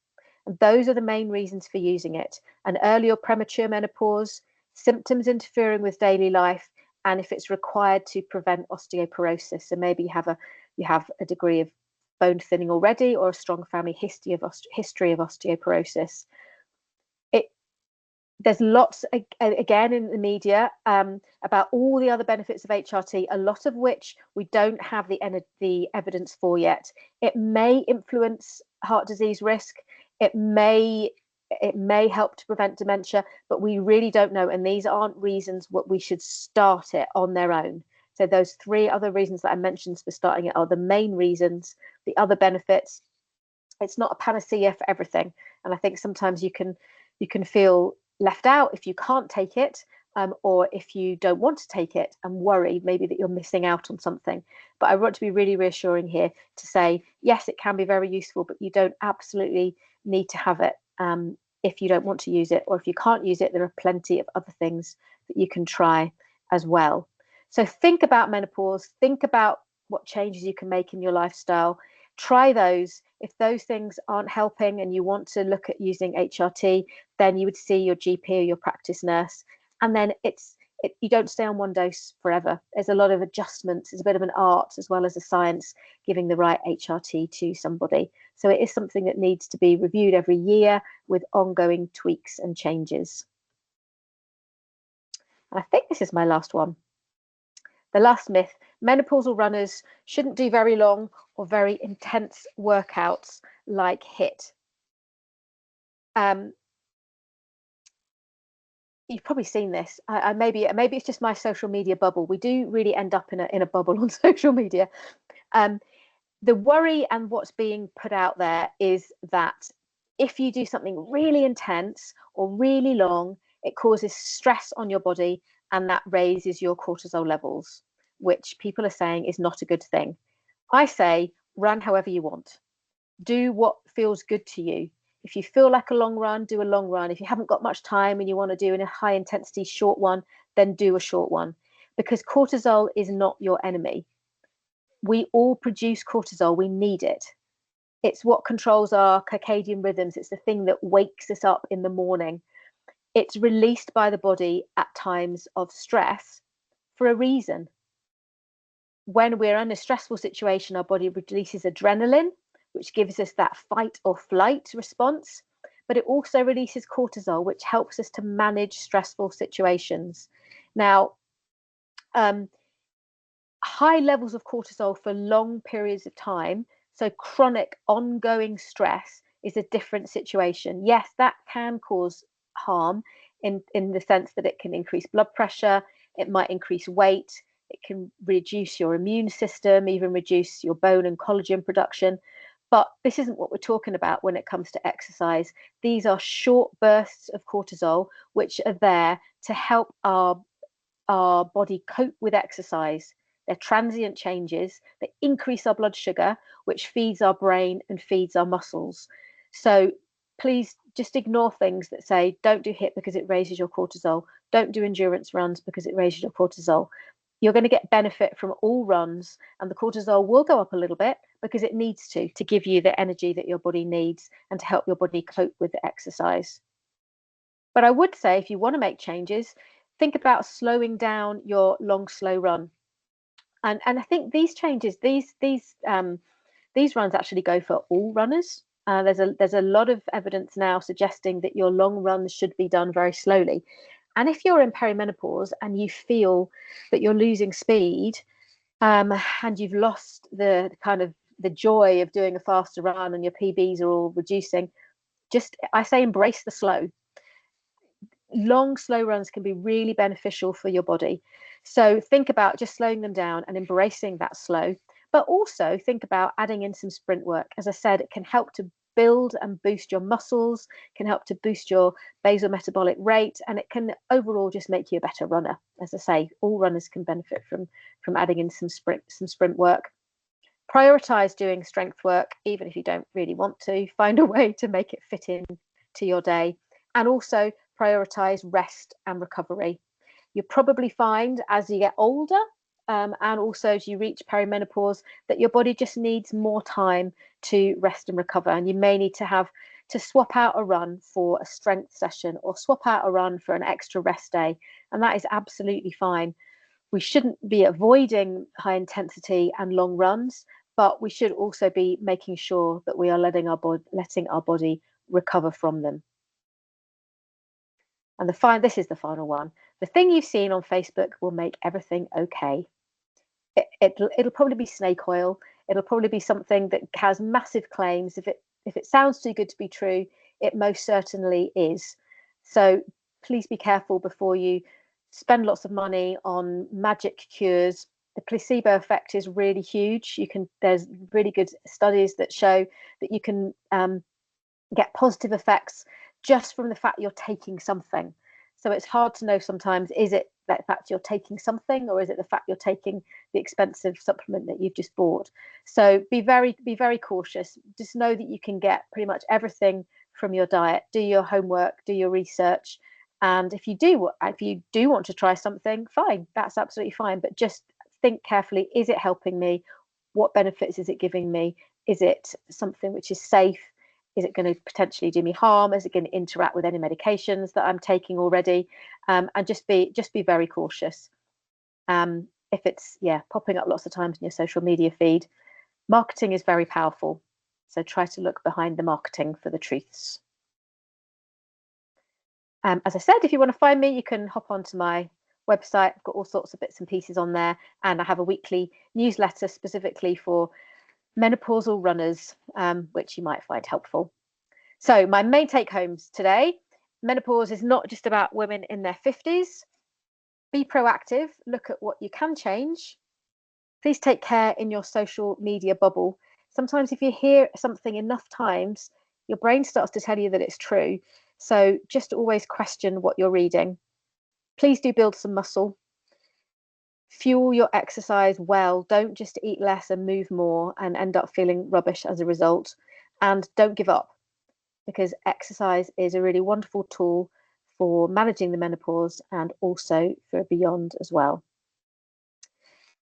And those are the main reasons for using it: an early or premature menopause, symptoms interfering with daily life, and if it's required to prevent osteoporosis. So maybe you have a degree of bone thinning already, or a strong family history of osteoporosis. There's lots again in the media about all the other benefits of HRT, a lot of which we don't have the evidence for yet. It may influence heart disease risk. It may help to prevent dementia, but we really don't know. And these aren't reasons what we should start it on their own. So those three other reasons that I mentioned for starting it are the main reasons. The other benefits, it's not a panacea for everything. And I think sometimes you can feel left out if you can't take it, or if you don't want to take it and worry maybe that you're missing out on something. But I want to be really reassuring here to say, yes, it can be very useful, but you don't absolutely need to have it if you don't want to use it, or if you can't use it, there are plenty of other things that you can try as well. So think about menopause, think about what changes you can make in your lifestyle. Try those. If those things aren't helping and you want to look at using HRT, then you would see your GP or your practice nurse. And then you don't stay on one dose forever. There's a lot of adjustments. It's a bit of an art as well as a science, giving the right HRT to somebody. So it is something that needs to be reviewed every year with ongoing tweaks and changes. And I think this is my last one. The last myth: menopausal runners shouldn't do very long or very intense workouts like HIIT. You've probably seen this. Maybe it's just my social media bubble. We do really end up in a bubble on social media. The worry and what's being put out there is that if you do something really intense or really long, it causes stress on your body and that raises your cortisol levels, which people are saying is not a good thing. I say run however you want. Do what feels good to you. If you feel like a long run, do a long run. If you haven't got much time and you want to do a high intensity short one, then do a short one, because cortisol is not your enemy. We all produce cortisol. We need it. It's what controls our circadian rhythms. It's the thing that wakes us up in the morning. It's released by the body at times of stress for a reason. When we're in a stressful situation, our body releases adrenaline, which gives us that fight or flight response, but it also releases cortisol, which helps us to manage stressful situations. Now, high levels of cortisol for long periods of time, so chronic ongoing stress, is a different situation. Yes, that can cause harm in the sense that it can increase blood pressure, it might increase weight, it can reduce your immune system, even reduce your bone and collagen production. But this isn't what we're talking about when it comes to exercise. These are short bursts of cortisol, which are there to help our body cope with exercise. They're transient changes that increase our blood sugar, which feeds our brain and feeds our muscles. So please just ignore things that say don't do HIIT because it raises your cortisol, don't do endurance runs because it raises your cortisol. You're going to get benefit from all runs, and the cortisol will go up a little bit because it needs to give you the energy that your body needs and to help your body cope with the exercise. But I would say if you want to make changes, think about slowing down your long, slow run. And I think these changes, these runs actually go for all runners. There's a lot of evidence now suggesting that your long runs should be done very slowly. And if you're in perimenopause and you feel that you're losing speed, and you've lost the kind of the joy of doing a faster run and your PBs are all reducing, I say embrace the slow. Long, slow runs can be really beneficial for your body. So think about just slowing them down and embracing that slow, but also think about adding in some sprint work. As I said, it can help to build and boost your muscles, can help to boost your basal metabolic rate, and it can overall just make you a better runner. As I say, all runners can benefit from adding in some sprint work. Prioritize doing strength work, even if you don't really want to. Find a way to make it fit in to your day, and also prioritize rest and recovery. You'll probably find as you get older, and also as you reach perimenopause, that your body just needs more time to rest and recover, and you may need to swap out a run for a strength session or swap out a run for an extra rest day, and that is absolutely fine. We shouldn't be avoiding high intensity and long runs, but we should also be making sure that we are letting our body recover from them. And this is the final one. The thing you've seen on Facebook will make everything okay. It'll probably be snake oil. It'll probably be something that has massive claims. If it sounds too good to be true, it most certainly is. So please be careful before you spend lots of money on magic cures. The placebo effect is really huge. There's really good studies that show that you can get positive effects just from the fact you're taking something. So it's hard to know sometimes, is it the fact you're taking something, or is it the fact you're taking the expensive supplement that you've just bought? So be very cautious. Just know that you can get pretty much everything from your diet. Do your homework, do your research, and if you do want to try something, fine, that's absolutely fine. But just think carefully: is it helping me? What benefits is it giving me? Is it something which is safe? Is it going to potentially do me harm? Is it going to interact with any medications that I'm taking already? And just be very cautious. If it's popping up lots of times in your social media feed, marketing is very powerful. So try to look behind the marketing for the truths. As I said, if you want to find me, you can hop onto my website. I've got all sorts of bits and pieces on there, and I have a weekly newsletter specifically for menopausal runners, which you might find helpful. So my main take homes today: menopause is not just about women in their 50s. Be proactive, look at what you can change. Please take care in your social media bubble. Sometimes if you hear something enough times, your brain starts to tell you that it's true. So just always question what you're reading. Please do build some muscle. Fuel your exercise well. Don't just eat less and move more and end up feeling rubbish as a result. And don't give up, because exercise is a really wonderful tool for managing the menopause and also for beyond as well.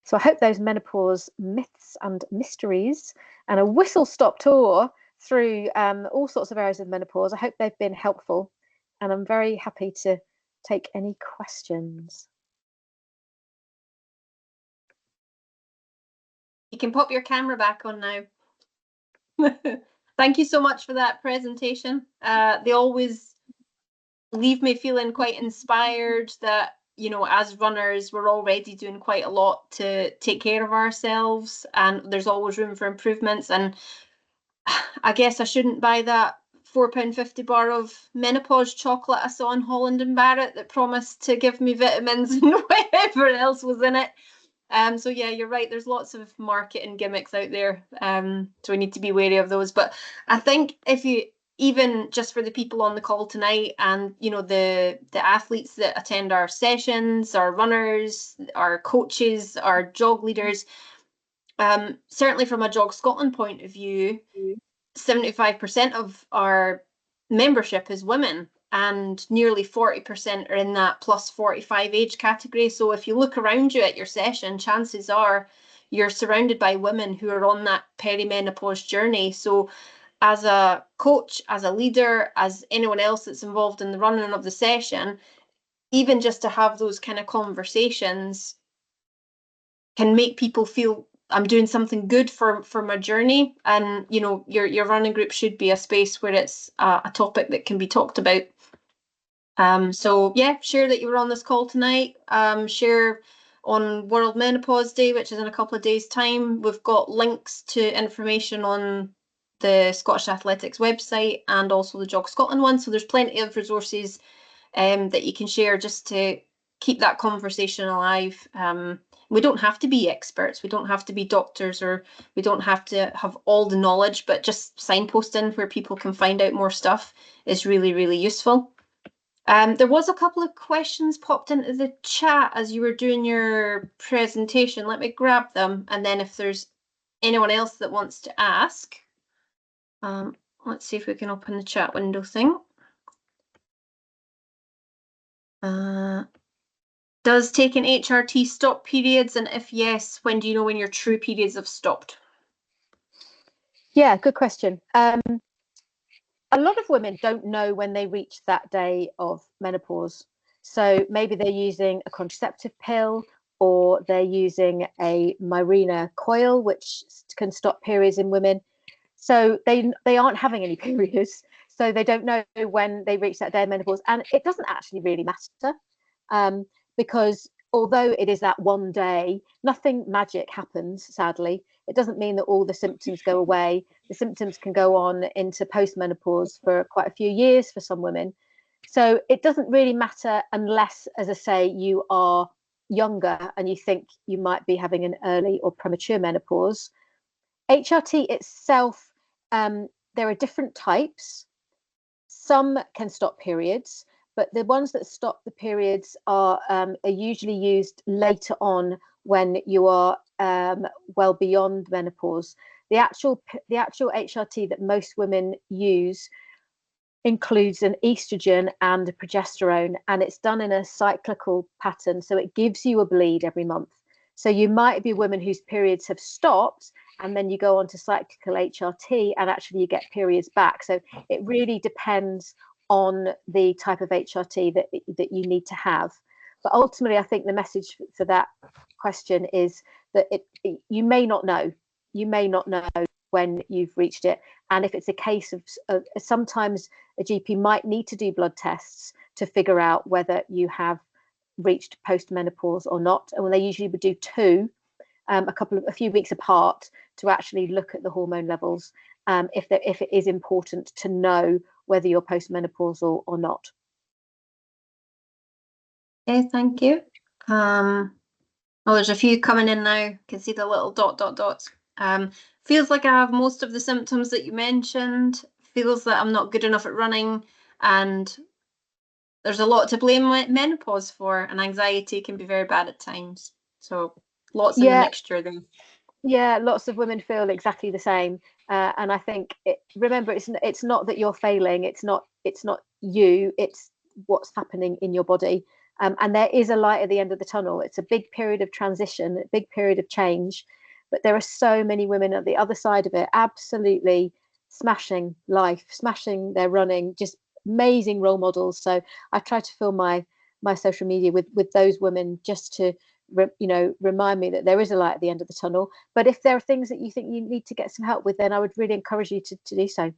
So I hope those menopause myths and mysteries and a whistle-stop tour through all sorts of areas of menopause, I hope they've been helpful, and I'm very happy to take any questions. You can pop your camera back on now. Thank you so much for that presentation. They always leave me feeling quite inspired that, you know, as runners, we're already doing quite a lot to take care of ourselves, and there's always room for improvements. And I guess I shouldn't buy that £4.50 bar of menopause chocolate I saw in Holland and Barrett that promised to give me vitamins and whatever else was in it. So yeah, you're right. There's lots of marketing gimmicks out there. So we need to be wary of those. But I think if you even just for the people on the call tonight and the athletes that attend our sessions, our runners, our coaches, our jog leaders, certainly from a Jog Scotland point of view, 75% of our membership is women and nearly 40% are in that plus 45 age category. So if you look around you at your session, chances are you're surrounded by women who are on that perimenopause journey. So as a coach, as a leader, as anyone else that's involved in the running of the session, even just to have those kind of conversations can make people feel I'm doing something good for my journey. And your running group should be a space where it's a topic that can be talked about. So yeah, share that you were on this call tonight. Share on World Menopause Day, which is in a couple of days' time. We've got links to information on the Scottish Athletics website and also the Jog Scotland one. So there's plenty of resources that you can share just to keep that conversation alive. We don't have to be experts. We don't have to be doctors, or we don't have to have all the knowledge, but just signposting where people can find out more stuff is really, really useful. There was a couple of questions popped into the chat as you were doing your presentation. Let me grab them, and then if there's anyone else that wants to ask, let's see if we can open the chat window thing. Does taking HRT stop periods? And if yes, when do you know when your true periods have stopped? Yeah, good question. A lot of women don't know when they reach that day of menopause. So maybe they're using a contraceptive pill, or they're using a Mirena coil, which can stop periods in women. So they aren't having any periods. So they don't know when they reach that day of menopause. And it doesn't actually really matter, because although it is that one day, nothing magic happens, sadly. It doesn't mean that all the symptoms go away. The symptoms can go on into postmenopause for quite a few years for some women. So it doesn't really matter unless, as I say, you are younger and you think you might be having an early or premature menopause. HRT itself, there are different types. Some can stop periods, but the ones that stop the periods are usually used later on when you are well beyond menopause. The actual HRT that most women use includes an estrogen and a progesterone, and it's done in a cyclical pattern, so it gives you a bleed every month. So you might be women whose periods have stopped, and then you go on to cyclical HRT and actually you get periods back. So it really depends on the type of HRT that you need to have. But ultimately, I think the message for that question is that you may not know. You may not know when you've reached it. And if it's a case of sometimes a GP might need to do blood tests to figure out whether you have reached postmenopause or not. And they usually would do two, a few weeks apart, to actually look at the hormone levels, if it is important to know whether you're postmenopausal or not. Okay, thank you. There's a few coming in now. You can see the little dots. Feels like I have most of the symptoms that you mentioned. Feels that I'm not good enough at running, and there's a lot to blame menopause for, and anxiety can be very bad at times. So lots in the mixture there. Yeah, lots of women feel exactly the same, and I think remember, it's not that you're failing. It's not you. It's what's happening in your body, and there is a light at the end of the tunnel. It's a big period of transition, a big period of change, but there are so many women at the other side of it, absolutely smashing life, smashing their running, just amazing role models. So I try to fill my social media with those women, just to remind me that there is a light at the end of the tunnel. But if there are things that you think you need to get some help with, then I would really encourage you to do so.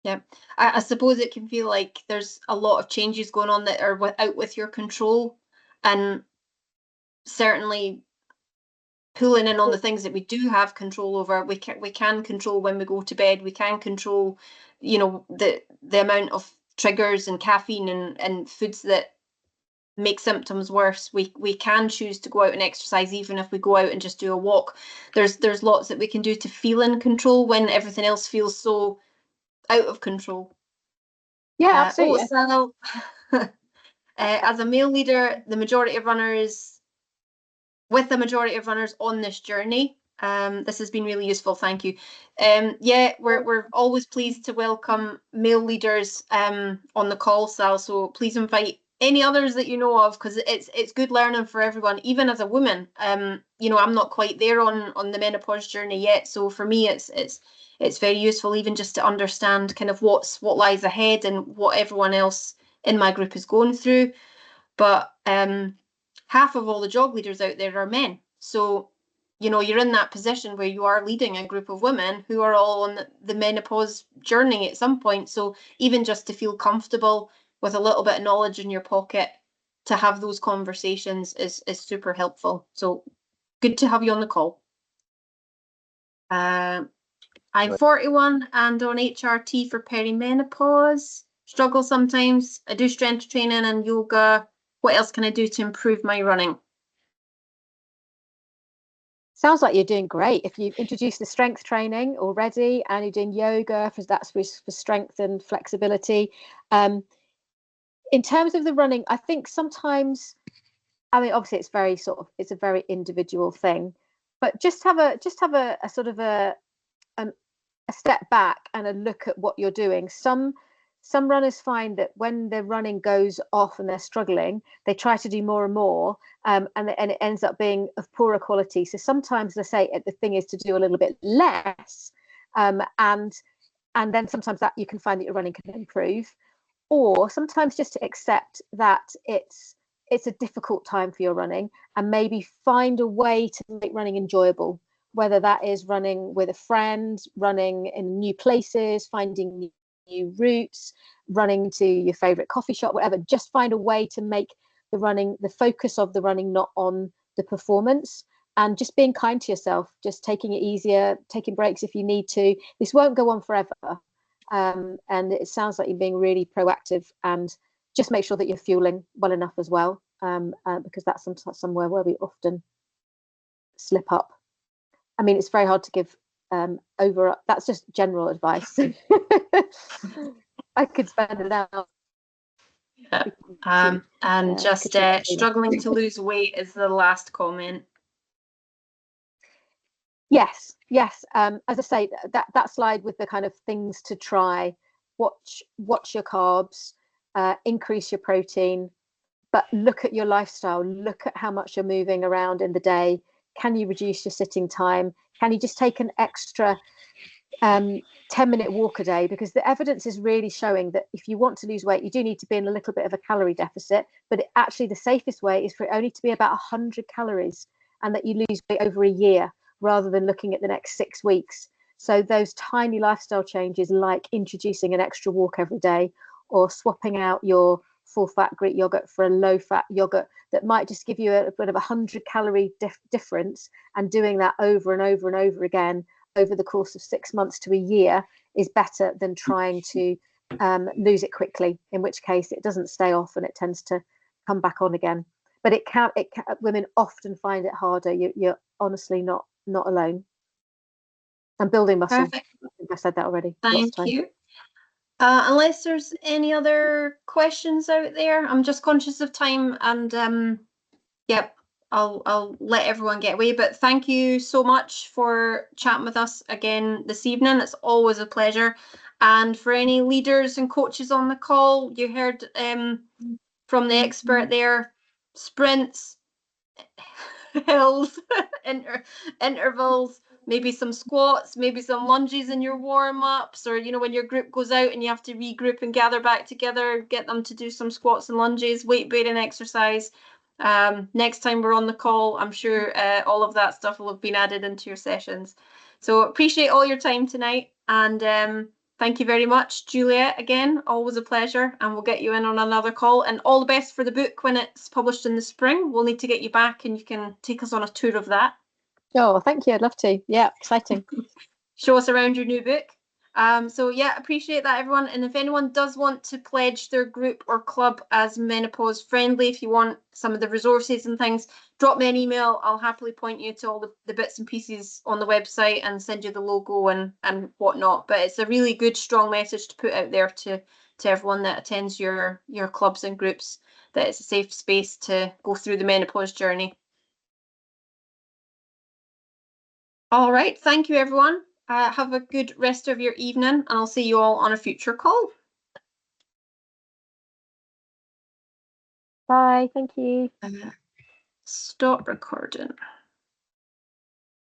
Yeah, I suppose it can feel like there's a lot of changes going on that are out with your control, and certainly pulling in on the things that we do have control over. We can control when we go to bed. We can control, the amount of triggers and caffeine and foods that make symptoms worse. We can choose to go out and exercise, even if we go out and just do a walk. There's lots that we can do to feel in control when everything else feels so out of control. Yeah, absolutely. So as a male leader, the majority of runners on this journey. This has been really useful. Thank you. Yeah, we're always pleased to welcome male leaders on the call, Sal. So please invite any others that you know of, because it's good learning for everyone. Even as a woman, you know, I'm not quite there on the menopause journey yet. So for me, it's very useful even just to understand kind of what lies ahead and what everyone else in my group is going through. But half of all the job leaders out there are men. So, you know, you're in that position where you are leading a group of women who are all on the menopause journey at some point. So even just to feel comfortable with a little bit of knowledge in your pocket to have those conversations is super helpful. So good to have you on the call. I'm 41 and on HRT for perimenopause. Struggle sometimes. I do strength training and yoga. What else can I do to improve my running? Sounds like you're doing great. If you've introduced the strength training already and you're doing yoga, that's for strength and flexibility. In terms of the running, I think sometimes, I mean, obviously it's a very individual thing, but just have a sort of a step back and a look at what you're doing. Some runners find that when their running goes off and they're struggling, they try to do more and more, and it ends up being of poorer quality. So sometimes they say the thing is to do a little bit less, and then sometimes that you can find that your running can improve, or sometimes just to accept that it's a difficult time for your running and maybe find a way to make running enjoyable, whether that is running with a friend, running in new places, finding new routes, running to your favorite coffee shop, whatever. Just find a way to make the focus of the running not on the performance, and just being kind to yourself, just taking it easier, taking breaks if you need to. This won't go on forever. And it sounds like you're being really proactive, and just make sure that you're fueling well enough as well, because that's somewhere where we often slip up. I mean, it's very hard to give that's just general advice. I could spend it out. And just struggling to lose weight is the last comment. Yes. As I say, that slide with the kind of things to try, watch your carbs, increase your protein, but look at your lifestyle, look at how much you're moving around in the day. Can you reduce your sitting time? Can you just take an extra 10-minute walk a day? Because the evidence is really showing that if you want to lose weight, you do need to be in a little bit of a calorie deficit, but actually the safest way is for it only to be about 100 calories, and that you lose weight over a year rather than looking at the next 6 weeks. So those tiny lifestyle changes, like introducing an extra walk every day, or swapping out your full-fat Greek yogurt for a low-fat yogurt that might just give you a bit of 100-calorie difference, and doing that over and over and over again over the course of 6 months to a year is better than trying to lose it quickly, in which case it doesn't stay off and it tends to come back on again. But women often find it harder. You're honestly not alone. And building muscle. Perfect. I think I said that already. Thank you. Unless there's any other questions out there, I'm just conscious of time, and yep, I'll let everyone get away. But thank you so much for chatting with us again this evening. It's always a pleasure. And for any leaders and coaches on the call, you heard from the expert there, sprints, hills, intervals, maybe some squats, maybe some lunges in your warm-ups, or, you know, when your group goes out and you have to regroup and gather back together, get them to do some squats and lunges, weight-bearing exercise. Next time we're on the call, I'm sure all of that stuff will have been added into your sessions. So appreciate all your time tonight, and thank you very much, Juliet. Again, always a pleasure, and we'll get you in on another call. And all the best for the book when it's published in the spring. We'll need to get you back, and you can take us on a tour of that. Oh, thank you. I'd love to. Yeah, exciting. Show us around your new book. So yeah, appreciate that, everyone. And if anyone does want to pledge their group or club as menopause friendly, if you want some of the resources and things, drop me an email. I'll happily point you to all the bits and pieces on the website and send you the logo and whatnot. But it's a really good, strong message to put out there to everyone that attends your clubs and groups, that it's a safe space to go through the menopause journey. All right, thank you, everyone. Have a good rest of your evening, and I'll see you all on a future call. Bye. Thank you. Stop recording.